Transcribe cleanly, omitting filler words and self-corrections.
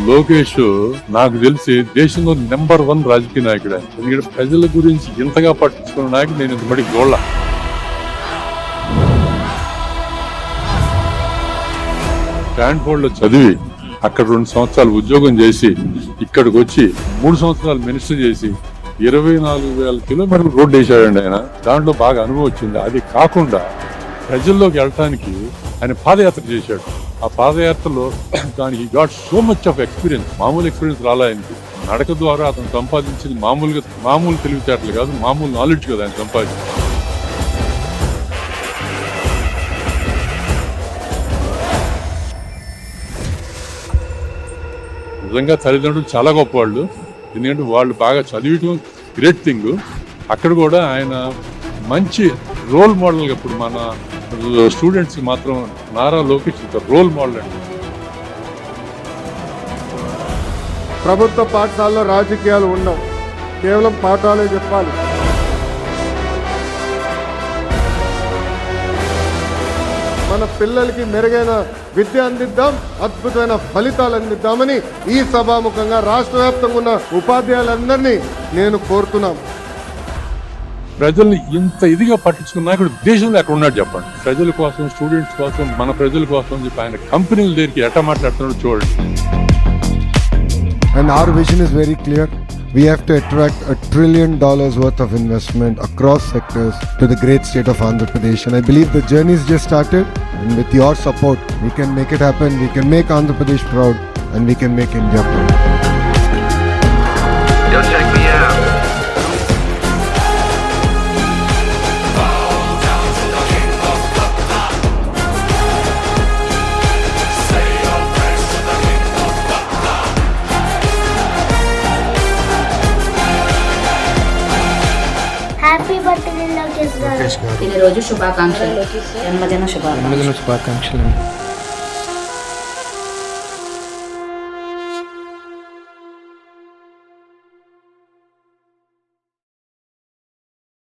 లోకేష్ నాకు తెలిసి దేశంలో నెంబర్ 1 రాజకీయ నాయకుడు ఆయన. ఎందుకంటే ప్రజల గురించి ఇంతగా పట్టించుకున్న నాయకుడు నేను ఇంతమటికి చూడలా. స్టాన్ఫోర్డ్ లో చదివి అక్కడ 2 సంవత్సరాలు ఉద్యోగం చేసి ఇక్కడికి వచ్చి 3 సంవత్సరాలు మినిస్టర్ చేసి 24,000 కిలోమీటర్లు రోడ్డు వేసాడండి ఆయన. దాంట్లో బాగా అనుభవం వచ్చింది. అది కాకుండా ప్రజల్లోకి వెళ్ళటానికి ఆయన పాదయాత్ర చేశాడు. ఆ పాదయాత్రలో దానికి got so much of experience. మామూలు ఎక్స్పీరియన్స్ రాలే ఆయనకి. నడక ద్వారా అతను సంపాదించింది మామూలు తెలివితేటలు కాదు, మామూలు నాలెడ్జ్ కదా ఆయన సంపాదించింది. నిజంగా తల్లిదండ్రులు చాలా గొప్పవాళ్ళు. ఎందుకంటే వాళ్ళు బాగా చదివటం గ్రేట్ థింగ్. అక్కడ కూడా ఆయన మంచి రోల్ మోడల్గా ఇప్పుడు మన స్టూడెంట్స్కి మాత్రం నారా లోకేష్ రోల్ మోడల్ అండి. ప్రభుత్వ పాఠశాలలో రాజకీయాలు ఉండవు, కేవలం పాఠాలే చెప్పాలి. మన పిల్లలకి మెరుగైన విద్య అందిద్దాం, అద్భుతమైన ఫలితాలు అందిద్దామని ఈ సభాముఖంగా రాష్ట్ర వ్యాప్తంగా ఉన్న ఉపాధ్యాయులందరినీ నేను కోరుతున్నాను. ప్రజల్ని ఇంత ఇదిగా పట్టించుకున్న నాయకుడు దేశంలో ఎక్కడ ఉన్నాడు చెప్పండి. ప్రజల కోసం, స్టూడెంట్స్ కోసం, మన ప్రజల కోసం చెప్పి ఆయన కంపెనీల దగ్గరికి ఎట్లా మాట్లాడుతున్నాడు చూడండి. And our vision is very clear. We have to attract $1 trillion worth of investment across sectors to the great state of Andhra Pradesh. And I believe the journey has just started. And with your support, we can make it happen. We can make Andhra Pradesh proud, and we can make India proud. Yo, check me out. Happy birthday Lokesh గారు. ఈ రోజు శుభాకాంక్షలు. జన్మదిన శుభాకాంక్షలు.